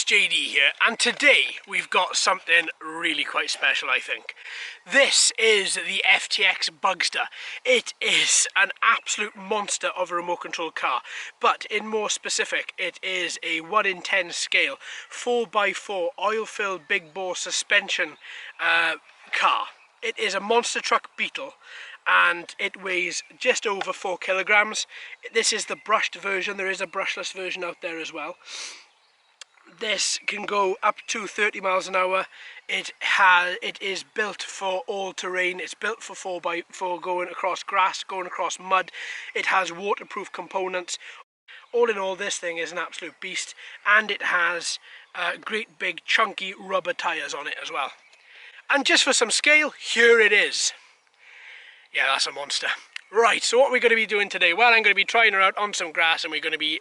JD here, and today we've got something really quite special, I think. This is the FTX Bugsta. It is an absolute monster of a remote control car, but in more specific, it is a 1 in 10 scale 4x4 oil-filled big bore suspension car. It is a monster truck Beetle, and it weighs just over 4 kilograms. This is the brushed version. There is a brushless version out there as well. This can go up to 30 miles an hour. It is built for all terrain. It's built for 4x4 going across grass, going across mud. It has waterproof components. All in all, this thing is an absolute beast, and it has great big chunky rubber tyres on it as well. And just for some scale, here it is. Yeah, that's a monster. Right, so what we're going to be doing today? Well, I'm going to be trying her out on some grass, and we're going to be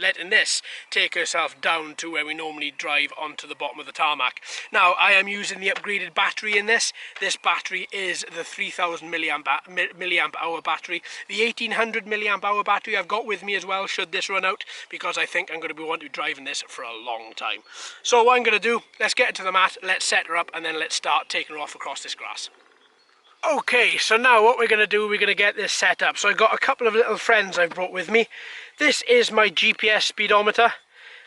letting this take herself down to where we normally drive onto the bottom of the tarmac. Now, I am using the upgraded battery in this. This battery is the 3000 milliamp hour battery. The 1800 milliamp hour battery I've got with me as well, should this run out, because I think I'm going to be wanting to be driving this for a long time. So what I'm going to do, let's get it to the mat, let's set her up, and then let's start taking her off across this grass. Okay, so now what we're going to do, we're going to get this set up. So I've got a couple of little friends I've brought with me. This is my GPS speedometer,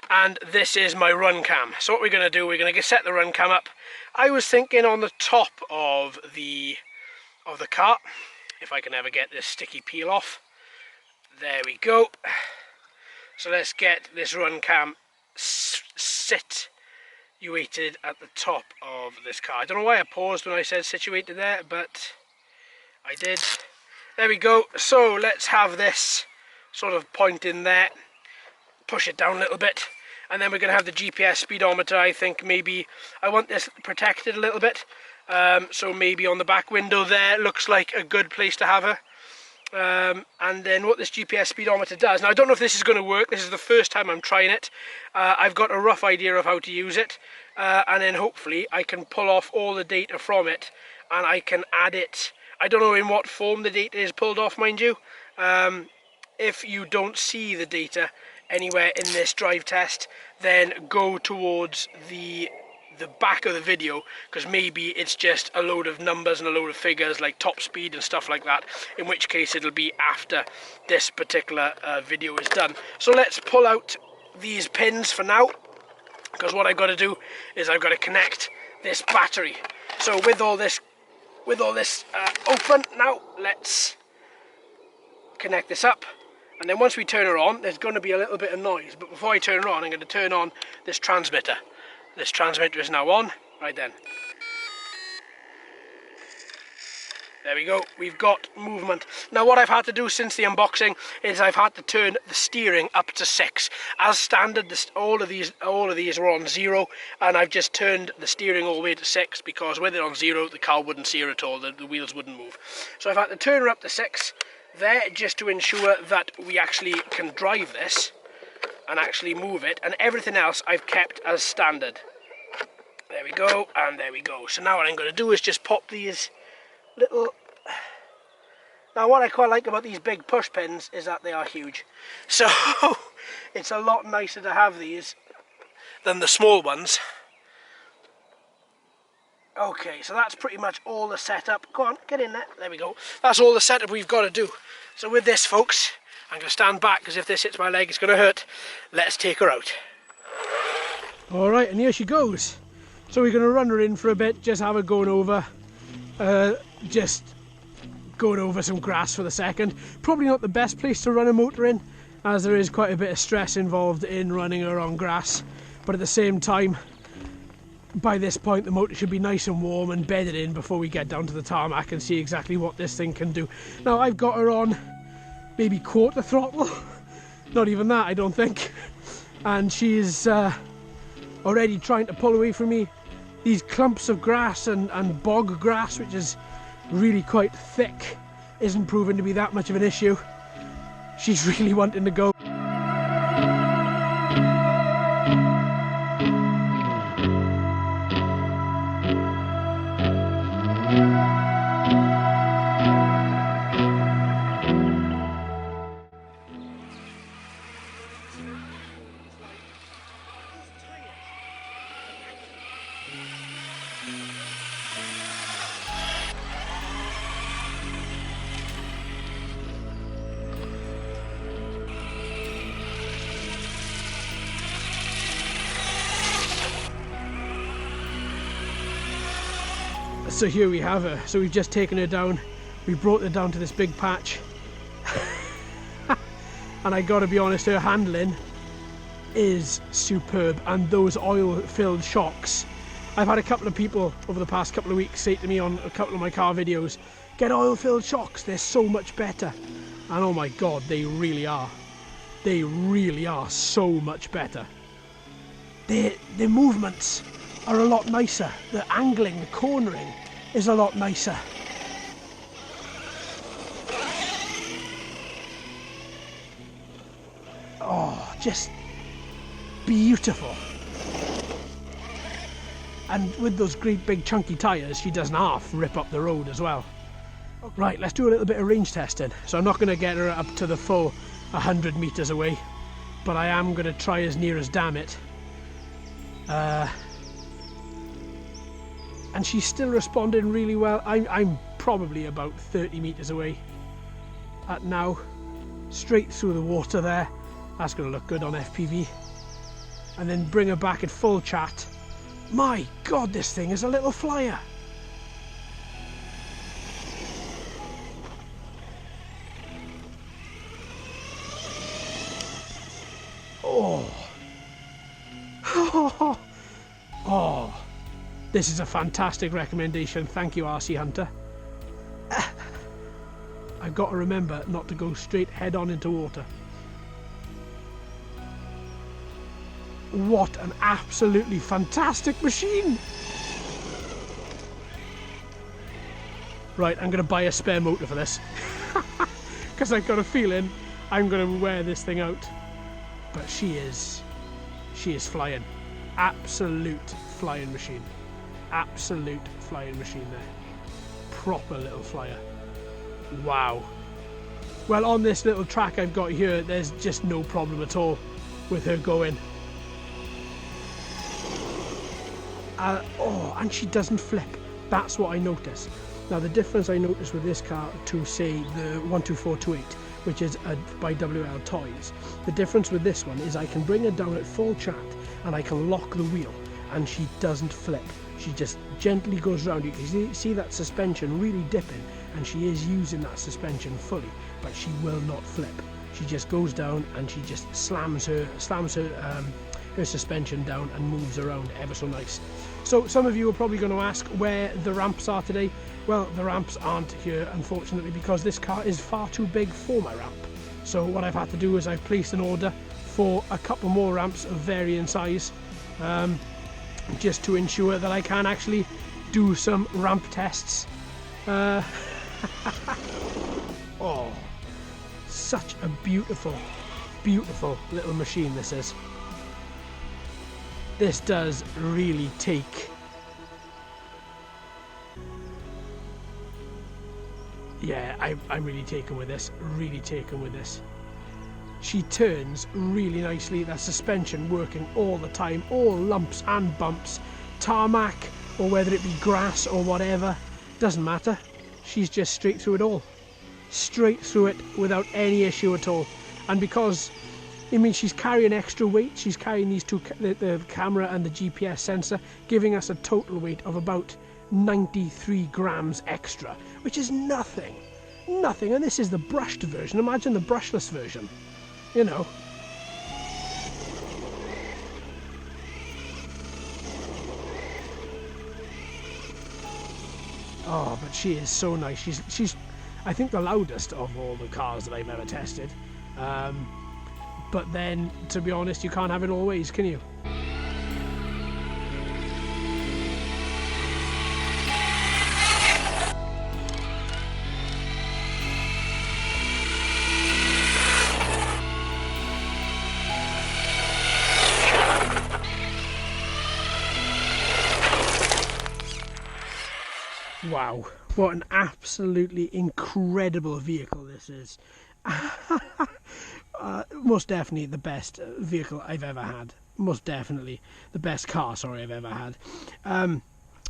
and this is my RunCam. So what we're going to do, we're going to set the RunCam up. I was thinking on the top of the car, if I can ever get this sticky peel off. There we go. So let's get this RunCam situated at the top of this car. I don't know why I paused when I said situated there, but I did. There we go. So let's have this sort of point in there, push it down a little bit, and then we're going to have the GPS speedometer. I think maybe I want this protected a little bit, so maybe on the back window there looks like a good place to have her. And then what this GPS speedometer does, now I don't know if this is going to work, this is the first time I'm trying it. I've got a rough idea of how to use it, and then hopefully I can pull off all the data from it, and I can add it. I don't know in what form the data is pulled off, mind you. If you don't see the data anywhere in this drive test, then go towards the back of the video, because maybe it's just a load of numbers and a load of figures like top speed and stuff like that, in which case it'll be after this particular video is done. So let's pull out these pins for now, because what I've got to do is I've got to connect this battery. So with all this open now, let's connect this up. And then once we turn her on, there's going to be a little bit of noise, but before I turn her on, I'm going to turn on this transmitter. This transmitter is now on, right then. There we go, we've got movement. Now what I've had to do since the unboxing is I've had to turn the steering up to 6. As standard, all of these were on 0, and I've just turned the steering all the way to 6, because with it on 0, the car wouldn't steer at all, the wheels wouldn't move. So I've had to turn her up to 6 there, just to ensure that we actually can drive this and actually move it, and everything else I've kept as standard. There we go, and there we go. So now what I'm going to do is just pop these little... Now what I quite like about these big push pins is that they are huge. So it's a lot nicer to have these than the small ones. Okay, so that's pretty much all the setup. Go on, get in there. There we go. That's all the setup we've got to do. So with this, folks, I'm going to stand back, because if this hits my leg, it's going to hurt. Let's take her out. Alright, and here she goes. So we're going to run her in for a bit, just have her going over some grass for the second. Probably not the best place to run a motor in, as there is quite a bit of stress involved in running her on grass. But at the same time, by this point the motor should be nice and warm and bedded in before we get down to the tarmac and see exactly what this thing can do. Now I've got her on maybe quarter throttle, not even that I don't think, and she's already trying to pull away from me. These clumps of grass and bog grass, which is really quite thick, isn't proving to be that much of an issue. She's really wanting to go. So here we have her. So we've just taken her down. We brought her down to this big patch. And I gotta be honest, her handling is superb, and those oil-filled shocks. I've had a couple of people over the past couple of weeks say to me on a couple of my car videos, get oil-filled shocks, they're so much better. And oh my god, they really are. They really are so much better. Their movements are a lot nicer. The angling, the cornering is a lot nicer. Oh, just beautiful. And with those great big chunky tyres, she doesn't half rip up the road as well. Right, let's do a little bit of range testing. So I'm not going to get her up to the full 100 metres away, but I am going to try as near as damn it. And she's still responding really well. I'm probably about 30 metres away at now. Straight through the water there. That's going to look good on FPV. And then bring her back at full chat. My god, this thing is a little flyer. Oh. Oh. This is a fantastic recommendation. Thank you, RC Hunter. I've got to remember not to go straight head on into water. What an absolutely fantastic machine! Right, I'm going to buy a spare motor for this. Because I've got a feeling I'm going to wear this thing out. But she is flying. Absolute flying machine. Absolute flying machine there. Proper little flyer. Wow. Well, on this little track I've got here, there's just no problem at all with her going. Oh, and she doesn't flip. That's what I notice. Now, the difference I notice with this car to, say, the 12428, which is by WL Toys, the difference with this one is I can bring her down at full chat and I can lock the wheel and she doesn't flip. She just gently goes round. You can see that suspension really dipping, and she is using that suspension fully, but she will not flip. She just goes down and she just slams her suspension down and moves around ever so nice. So some of you are probably going to ask where the ramps are today. Well, the ramps aren't here, unfortunately, because this car is far too big for my ramp. So what I've had to do is I've placed an order for a couple more ramps of varying size, just to ensure that I can actually do some ramp tests. Oh, such a beautiful, beautiful little machine this is. This does really take... Yeah, I'm really taken with this, really taken with this. She turns really nicely, that suspension working all the time, all lumps and bumps, tarmac, or whether it be grass or whatever, doesn't matter. She's just straight through it all. Straight through it without any issue at all. And because, I mean, she's carrying extra weight, she's carrying these two, the camera and the GPS sensor, giving us a total weight of about 93 grams extra, which is nothing. Nothing. And this is the brushed version. Imagine the brushless version. You know. Oh, but she is so nice. She's I think the loudest of all the cars that I've ever tested. But then, to be honest, you can't have it always, can you? Wow, what an absolutely incredible vehicle this is. Most definitely the best vehicle I've ever had. Most definitely the best car, sorry, I've ever had.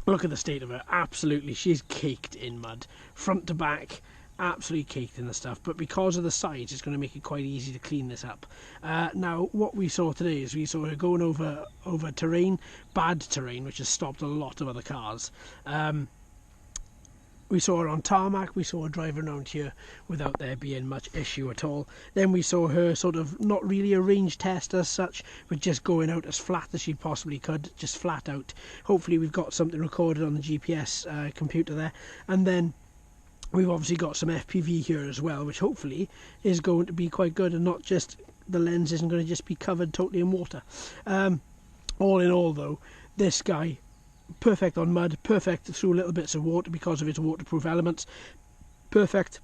Look at the state of her. Absolutely, she's caked in mud. Front to back, absolutely caked in the stuff. But because of the sides, it's going to make it quite easy to clean this up. Now, what we saw today is we saw her going over terrain, bad terrain, which has stopped a lot of other cars. We saw her on tarmac, we saw her driving around here without there being much issue at all. Then we saw her sort of not really a range test as such, but just going out as flat as she possibly could, just flat out. Hopefully we've got something recorded on the GPS computer there. And then we've obviously got some FPV here as well, which hopefully is going to be quite good, and not just, the lens isn't going to just be covered totally in water. All in all though, this guy, perfect on mud, perfect through little bits of water because of its waterproof elements, perfect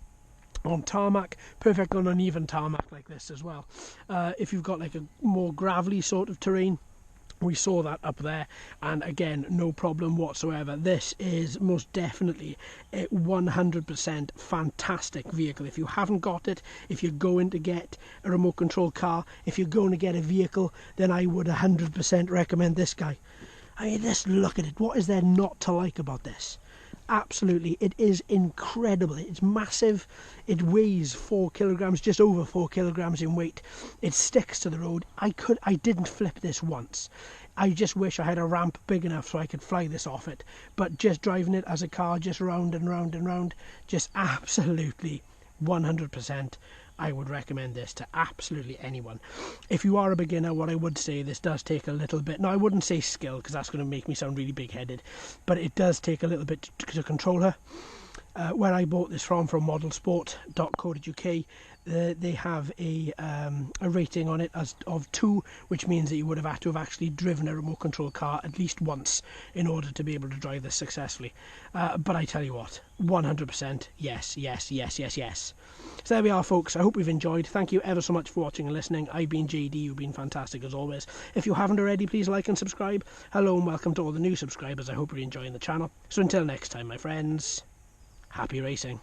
on tarmac, perfect on uneven tarmac like this as well. If you've got like a more gravelly sort of terrain, we saw that up there, and again, no problem whatsoever. This is most definitely a 100% fantastic vehicle. If you haven't got it, if you're going to get a remote control car, if you're going to get a vehicle, then I would 100% recommend this guy. I mean, just look at it. What is there not to like about this? Absolutely, it is incredible. It's massive. It weighs 4 kilograms, just over 4 kilograms in weight. It sticks to the road. I didn't flip this once. I just wish I had a ramp big enough so I could fly this off it. But just driving it as a car, just round and round and round, just absolutely 100%. I would recommend this to absolutely anyone. If you are a beginner, what I would say, this does take a little bit. Now, I wouldn't say skill, because that's going to make me sound really big-headed, but it does take a little bit to control her. Where I bought this from modelsport.co.uk, they have a rating on it of 2, which means that you would have had to have actually driven a remote control car at least once in order to be able to drive this successfully. But I tell you what, 100% yes, yes, yes, yes, yes. So there we are, folks. I hope you've enjoyed. Thank you ever so much for watching and listening. I've been JD. You've been fantastic as always. If you haven't already, please like and subscribe. Hello and welcome to all the new subscribers. I hope you're enjoying the channel. So until next time, my friends, happy racing.